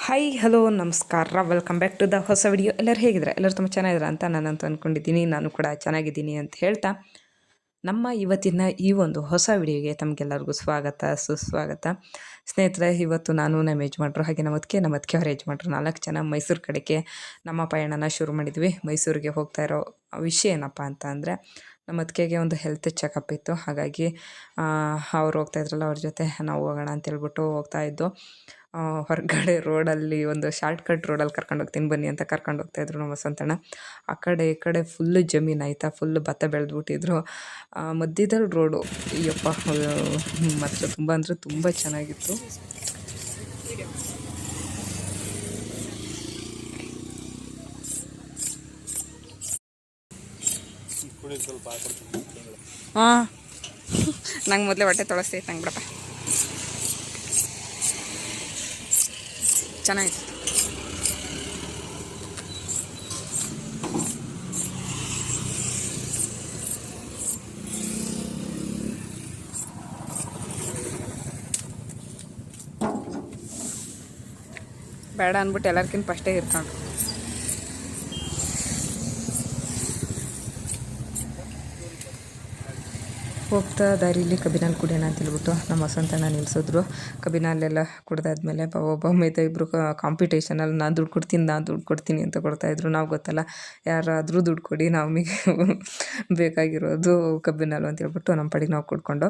Hi hello ನಮಸ್ಕಾರ, welcome back to the ಹೊಸ video. ಎಲ್ಲರೂ ಹೇಗಿದ್ದಾರೆ? ಎಲ್ಲರೂ ತುಂಬ ಚೆನ್ನಾಗಿದ್ದಾರೆ ಅಂತ ನಾನಂತೂ ಅಂದ್ಕೊಂಡಿದ್ದೀನಿ. ನಾನು ಕೂಡ ಚೆನ್ನಾಗಿದ್ದೀನಿ ಅಂತ ಹೇಳ್ತಾ ನಮ್ಮ ಇವತ್ತಿನ ಈ ಒಂದು ಹೊಸ ವಿಡಿಯೋಗೆ ತಮಗೆಲ್ಲರಿಗೂ ಸ್ವಾಗತ ಸುಸ್ವಾಗತ. ಸ್ನೇಹಿತರೆ, ಇವತ್ತು ನಾನು ನಮ್ಮ ಯಜಮಾನ್ರು ಹಾಗೆ ನಮ್ಮದಕ್ಕೆ ಅವ್ರ ಯಜಮಾನ್ರು 4 ಜನ ಮೈಸೂರು ಕಡೆಗೆ ನಮ್ಮ ಪಯಣನ ಶುರು ಮಾಡಿದ್ವಿ. ಮೈಸೂರಿಗೆ ಹೋಗ್ತಾ ಇರೋ ವಿಷಯ ಏನಪ್ಪ ಅಂತ ಅಂದರೆ, ನಮ್ಮ ಅದಕ್ಕೆಗೆ ಒಂದು ಹೆಲ್ತ್ ಚೆಕಪ್ ಇತ್ತು. ಹಾಗಾಗಿ ಅವ್ರು ಹೋಗ್ತಾಯಿದ್ರಲ್ಲ, ಅವ್ರ ಜೊತೆ ನಾವು ಹೋಗೋಣ ಅಂತೇಳ್ಬಿಟ್ಟು ಹೋಗ್ತಾಯಿದ್ದು. ಹೊರಗಡೆ ರೋಡಲ್ಲಿ ಒಂದು ಶಾರ್ಟ್ ಕಟ್ ರೋಡಲ್ಲಿ ಕರ್ಕೊಂಡು ಹೋಗ್ತೀನಿ ಬನ್ನಿ ಅಂತ ಕರ್ಕೊಂಡು ಹೋಗ್ತಾಯಿದ್ರು ನಮ್ಮ ವಸಂತಣ್ಣ. ಆ ಕಡೆ ಈ ಕಡೆ ಫುಲ್ಲು ಜಮೀನು ಆಯಿತಾ, ಫುಲ್ಲು ಭತ್ತ ಬೆಳೆದ್ಬಿಟ್ಟಿದ್ರು. ಮಧ್ಯದಲ್ಲಿ ರೋಡು, ಅಯ್ಯಪ್ಪ ಮಾತ್ರ ತುಂಬ ಅಂದರೆ ತುಂಬ ಚೆನ್ನಾಗಿತ್ತು. ಹಾಂ, ನಂಗೆ ಮೊದಲೇ ಹೊಟ್ಟೆ ತೊಳಸ್ತೈತೆ ನಂಗೆ ಬಿಡಪ್ಪ. ಚೆನ್ನಾಗಿತ್ತು. ಬೇಡ ಅಂದ್ಬಿಟ್ಟು ಎಲ್ಲರಿಗಿಂತ ಫಸ್ಟೇ ಇರ್ಕೊಂಡು ಹೋಗ್ತಾ ದಾರಿಲಿ ಕಬ್ಬಿನಲ್ಲಿ ಕುಡಿಯೋಣ ಅಂತ ಹೇಳ್ಬಿಟ್ಟು ನಮ್ಮ ವಸಂತಣ್ಣ ನಿಲ್ಲಿಸಿದ್ರು. ಕಬ್ಬಿನಲ್ಲೆಲ್ಲ ಕುಡ್ದಾದ್ಮೇಲೆ ಒಬ್ಬ ಮೇತ ಇಬ್ಬರು ಕಾಂಪಿಟೇಷನಲ್ಲಿ ನಾನು ದುಡ್ಡು ಕೊಡ್ತೀನಿ ಅಂತ ಕೊಡ್ತಾಯಿದ್ರು. ನಾವು ಗೊತ್ತಲ್ಲ, ಯಾರಾದರೂ ದುಡ್ಡು ಕೊಡಿ, ನಮಗೆ ಬೇಕಾಗಿರೋದು ಕಬ್ಬಿನಲ್ಲು ಅಂತ ಹೇಳ್ಬಿಟ್ಟು ನಮ್ಮ ಪಡಿಗೆ ನಾವು ಕುಡ್ಕೊಂಡು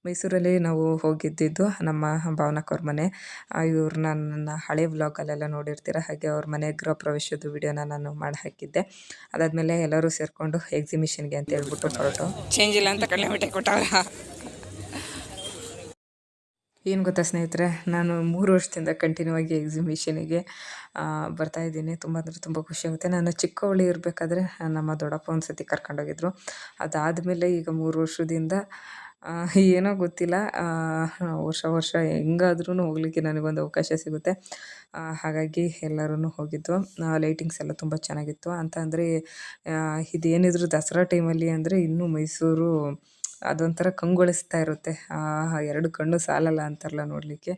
ಮೈಸೂರಲ್ಲಿ ನಾವು ಹೋಗಿದ್ದಿದ್ದು ನಮ್ಮ ಭಾವನಕ್ಕವ್ರ ಮನೆ. ಇವ್ರನ್ನ ನನ್ನ ಹಳೆ ವ್ಲಾಗಲ್ಲೆಲ್ಲ ನೋಡಿರ್ತೀರ. ಹಾಗೆ ಅವ್ರ ಮನೆ ಗೃಹ ಪ್ರವೇಶದ ವಿಡಿಯೋನ ನಾನು ಮಾಡಿ ಹಾಕಿದ್ದೆ. ಅದಾದಮೇಲೆ ಎಲ್ಲರೂ ಸೇರಿಕೊಂಡು ಎಕ್ಸಿಬಿಷನ್ಗೆ ಅಂತ ಹೇಳ್ಬಿಟ್ಟು ಹೊರಟು. ಚೇಂಜ್ ಇಲ್ಲ ಅಂತ ಕಡಲೆ ಮಿಠಾಯಿ ಕೊಟ್ಟವ್ರ. ಏನು ಗೊತ್ತಾ ಸ್ನೇಹಿತರೆ, ನಾನು 3 ವರ್ಷದಿಂದ ಕಂಟಿನ್ಯೂ ಆಗಿ ಎಕ್ಸಿಬಿಷನಿಗೆ ಬರ್ತಾಯಿದ್ದೀನಿ. ತುಂಬ ಅಂದರೆ ತುಂಬ ಖುಷಿಯಾಗುತ್ತೆ. ನಾನು ಚಿಕ್ಕವಳು ಇರಬೇಕಾದ್ರೆ ನಮ್ಮ ದೊಡ್ಡಪ್ಪ ಒಂದು ಸತಿ ಕರ್ಕೊಂಡೋಗಿದ್ರು. ಅದಾದಮೇಲೆ ಈಗ 3 ವರ್ಷದಿಂದ ಏನೋ ಗೊತ್ತಿಲ್ಲ, ವರ್ಷ ಹೆಂಗಾದ್ರೂ ಹೋಗ್ಲಿಕ್ಕೆ ನನಗೊಂದು ಅವಕಾಶ ಸಿಗುತ್ತೆ. ಹಾಗಾಗಿ ಎಲ್ಲರೂ ಹೋಗಿದ್ದು. ಲೈಟಿಂಗ್ಸ್ ಎಲ್ಲ ತುಂಬ ಚೆನ್ನಾಗಿತ್ತು. ಅಂತ ಅಂದರೆ ಇದೇನಿದ್ರು ದಸರಾ ಟೈಮಲ್ಲಿ ಅಂದರೆ ಇನ್ನೂ ಮೈಸೂರು ಅದೊಂಥರ ಕಂಗೊಳಿಸ್ತಾ ಇರುತ್ತೆ. 2 ಕಣ್ಣು ಸಾಲಲ್ಲ ಅಂತಾರಲ್ಲ ನೋಡಲಿಕ್ಕೆ,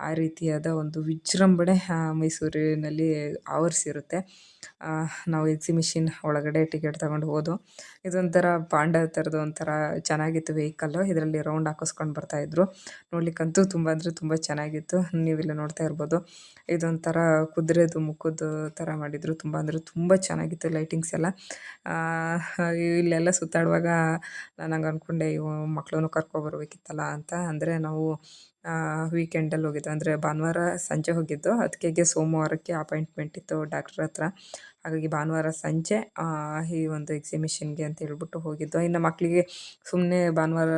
ಆ ರೀತಿಯಾದ ಒಂದು ವಿಜೃಂಭಣೆ ಮೈಸೂರಿನಲ್ಲಿ ಆವರಿಸಿರುತ್ತೆ. ನಾವು ಎಕ್ಸಿಬಿಷನ್ ಒಳಗಡೆ ಟಿಕೆಟ್ ತಗೊಂಡು ಹೋದೋ. ಇದೊಂಥರ ಪಾಂಡ ಥರದ್ದು ಒಂಥರ ಚೆನ್ನಾಗಿತ್ತು ವೆಹಿಕಲ್ಲು. ಇದರಲ್ಲಿ ರೌಂಡ್ ಹಾಕಿಸ್ಕೊಂಡು ಬರ್ತಾಯಿದ್ರು. ನೋಡ್ಲಿಕ್ಕಂತೂ ತುಂಬ ಅಂದರೆ ತುಂಬ ಚೆನ್ನಾಗಿತ್ತು. ನೀವಿಲ್ಲ ನೋಡ್ತಾ ಇರ್ಬೋದು. ಇದೊಂಥರ ಕುದುರೆದು ಮುಖದ ಥರ ಮಾಡಿದರು. ತುಂಬ ಅಂದರೆ ತುಂಬ ಚೆನ್ನಾಗಿತ್ತು ಲೈಟಿಂಗ್ಸ್ ಎಲ್ಲ. ಇಲ್ಲೆಲ್ಲ ಸುತ್ತಾಡುವಾಗ ನಾನು ಹಂಗೆ ಅಂದ್ಕೊಂಡೆ, ಮಕ್ಕಳನ್ನು ಕರ್ಕೊಬರ್ಬೇಕಿತ್ತಲ್ಲ ಅಂತ. ಅಂದರೆ ನಾವು ವೀಕೆಂಡಲ್ಲಿ ಹೋಗಿದ್ದು, ಅಂದರೆ ಭಾನುವಾರ ಸಂಜೆ ಹೋಗಿದ್ದು. ಅದಕ್ಕೆ ಸೋಮವಾರಕ್ಕೆ ಅಪಾಯಿಂಟ್ಮೆಂಟ್ ಇತ್ತು ಡಾಕ್ಟ್ರ್ ಹತ್ರ. ಹಾಗಾಗಿ ಭಾನುವಾರ ಸಂಜೆ ಈ ಒಂದು ಎಕ್ಸಿಬಿಷನ್ಗೆ ಅಂತ ಹೇಳ್ಬಿಟ್ಟು ಹೋಗಿದ್ದು. ಇನ್ನು ಮಕ್ಕಳಿಗೆ ಸುಮ್ಮನೆ ಭಾನುವಾರ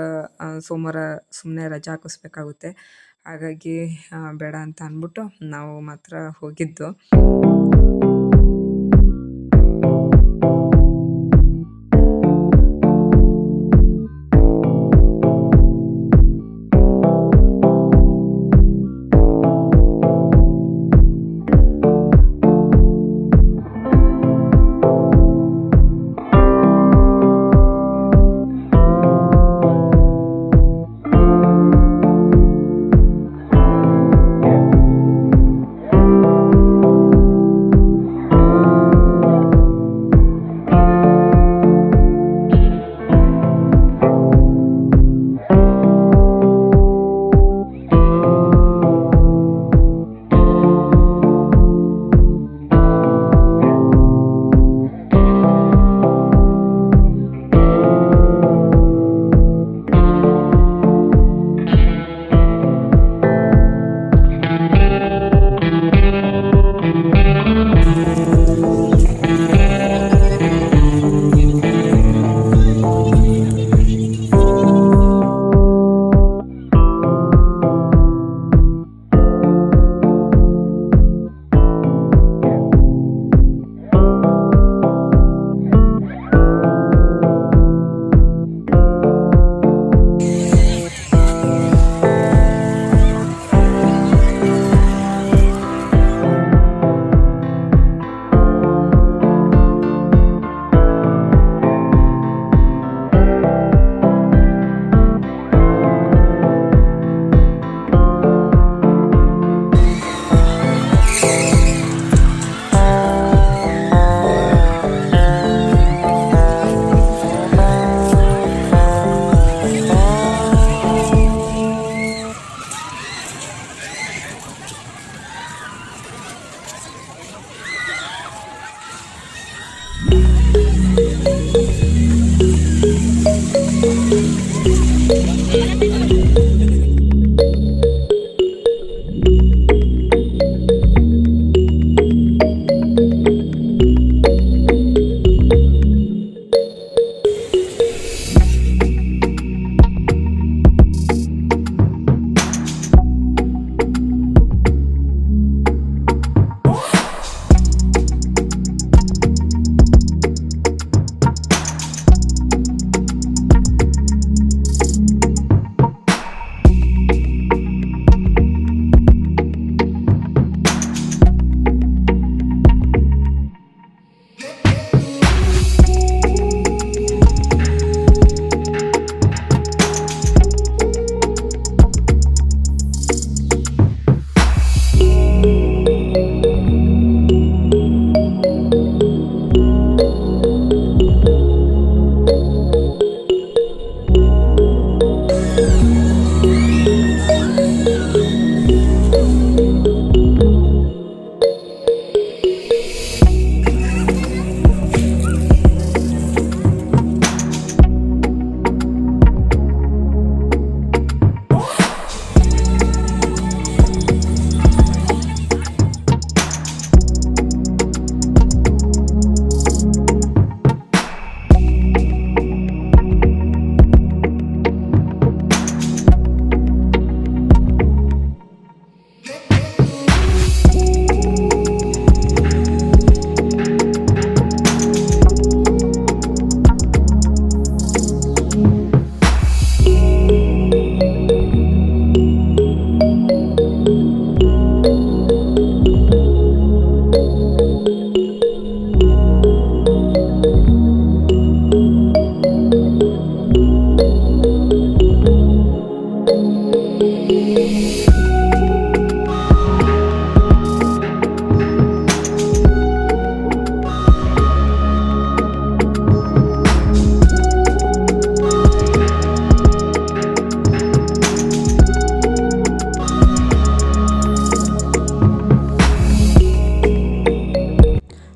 ಸೋಮವಾರ ಸುಮ್ಮನೆ ರಜೆ ಹಾಕಿಸ್ಬೇಕಾಗುತ್ತೆ. ಹಾಗಾಗಿ ಬೇಡ ಅಂತ ಅಂದ್ಬಿಟ್ಟು ನಾವು ಮಾತ್ರ ಹೋಗಿದ್ದು.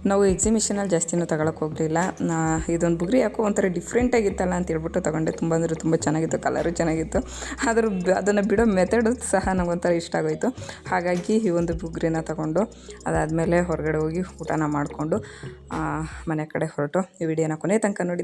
ನಾವು ಎಕ್ಸಿಬಿಷನಲ್ಲಿ ಜಾಸ್ತಿನೂ ತಗೊಳಕ್ಕೆ ಹೋಗಲಿಲ್ಲ. ಇದೊಂದು ಬುಗ್ರಿ ಯಾಕೋ ಒಂಥರ ಡಿಫ್ರೆಂಟಾಗಿತ್ತಲ್ಲ ಅಂತ ಹೇಳ್ಬಿಟ್ಟು ತೊಗೊಂಡೆ. ತುಂಬ ಅಂದರೆ ತುಂಬ ಚೆನ್ನಾಗಿತ್ತು, ಕಲರು ಚೆನ್ನಾಗಿತ್ತು. ಅದನ್ನು ಬಿಡೋ ಮೆಥಡು ಸಹ ನನಗೊಂಥರ ಇಷ್ಟ ಆಗೋಯಿತು. ಹಾಗಾಗಿ ಈ ಒಂದು ಬುಗ್ರಿನ ತೊಗೊಂಡು ಅದಾದಮೇಲೆ ಹೊರಗಡೆ ಹೋಗಿ ಊಟನ ಮಾಡಿಕೊಂಡು ಮನೆ ಕಡೆ ಹೊರಟು ಈ ವಿಡಿಯೋನ ಕೊನೆ ತನಕ ನೋಡಿದ್ದೆ.